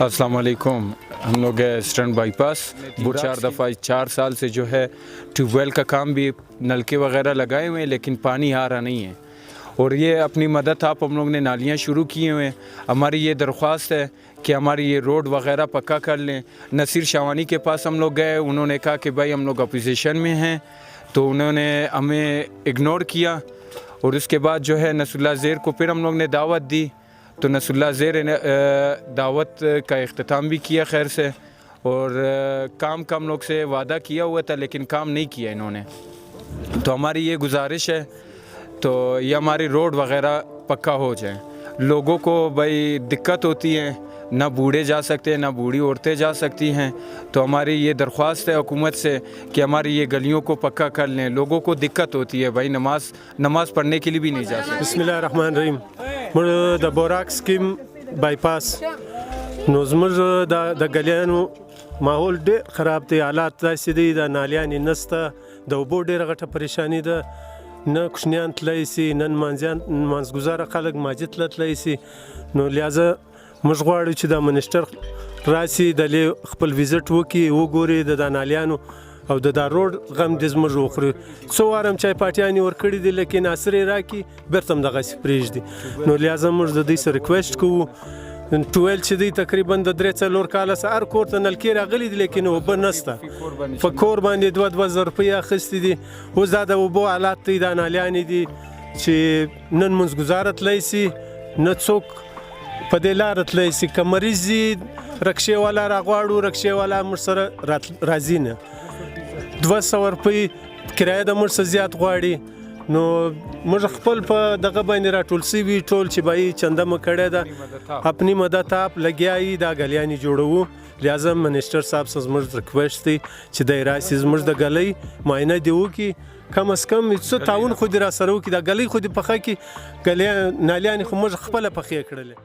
अस्सलाम वालेकुम। हम लोग ईस्टर्न बाईपास वो 4 दफ़ा 4 साल से जो है ट्यूबवेल का काम भी नलके वगैरह लगाए हुए हैं, लेकिन पानी आ रहा नहीं है। और ये अपनी मदद आप हम लोग ने नालियाँ शुरू किए हुए हैं। हमारी ये दरख्वास्त है कि हमारी ये रोड वगैरह पक्का कर लें। नसीर शावानी के पास हम लोग गए, उन्होंने कहा कि भाई हम लोग अपोजिशन में हैं, तो उन्होंने हमें इग्नोर किया। और उसके बाद जो है नसरुल्लाह ज़ेर को फिर हम लोग ने दावत दी, तो नसरुल्लाह ज़ेर ने दावत का इख्तिताम भी किया खैर से। और काम का हम लोग से वादा किया हुआ था, लेकिन काम नहीं किया इन्होंने। तो हमारी ये गुजारिश है तो ये हमारी रोड वगैरह पक्का हो जाए। लोगों को भाई दिक्कत होती है, ना बूढ़े जा सकते हैं, ना बूढ़ी औरतें जा सकती हैं। तो हमारी ये दरख्वास्त है हुकूमत से कि हमारी ये गलियों को पक्का कर लें। लोगों को दिक्कत होती है भाई, नमाज पढ़ने के लिए भी नहीं जा सकते। बिस्मिल्लाहिर्रहमानिर्रहीम। द बोराक स्कीम बाईपास نو زموږ د ګلیانو ماحول ډېر خراب دی، حالات داسې دي د نالیانې نسته، د اوبو ډېره غټه پریشاني ده، نه کوچنیان تللی سي، نه نمانځګزاره خلک ماسجد ته تللی سي. نو لہذا موږ غواړو چې دا منسټر راسي، دلې خپل ویزټ وکړي، وګوري د دا نالیانو او د دا روډ غم دې زموږ وخوري. څو واره چای پاټیان یې ورکړي دي، لیکن عصر یې راکړي بېرته هم دغسې پرېږدي. نو لہذا موږ د دوی سره ریکویسټ کوو، ټویل چې دی تقریبا د 3-4 کاله سه هر کور ته نلکې راغلي دي، لیکن اوبه نشته. په کور باندې 2,000 روپۍ اخیستې دي. اوس دا د اوبو حالات دی، دا نالیانې دي چې نه لمونځګزاره تللی سي، نه څوک په دې لاره تللی سي. که مریض وي رکشې والا راغواړو، رکشې والا موږ سره راځي نه. 200 روپۍ کرایه د موږ څخه زیات غواړي. نو موږ خپل په دغه باندې راټول سوي ټول چې بھائی چنده مو کړې ده، اپنی مدد آپ لګیایي دا ګلیانې جوړوو. لہذا منسټر صاحب څخه زموږ ریکویسټ دی چې دی راسي زموږ د ګلۍ معاینه دې وکړي، کم از کم څه تعاون خو دې را سره وکړي. دا ګلۍ خو دې پخه کړي، نالیانې خو موږ خپله پخې کړلې.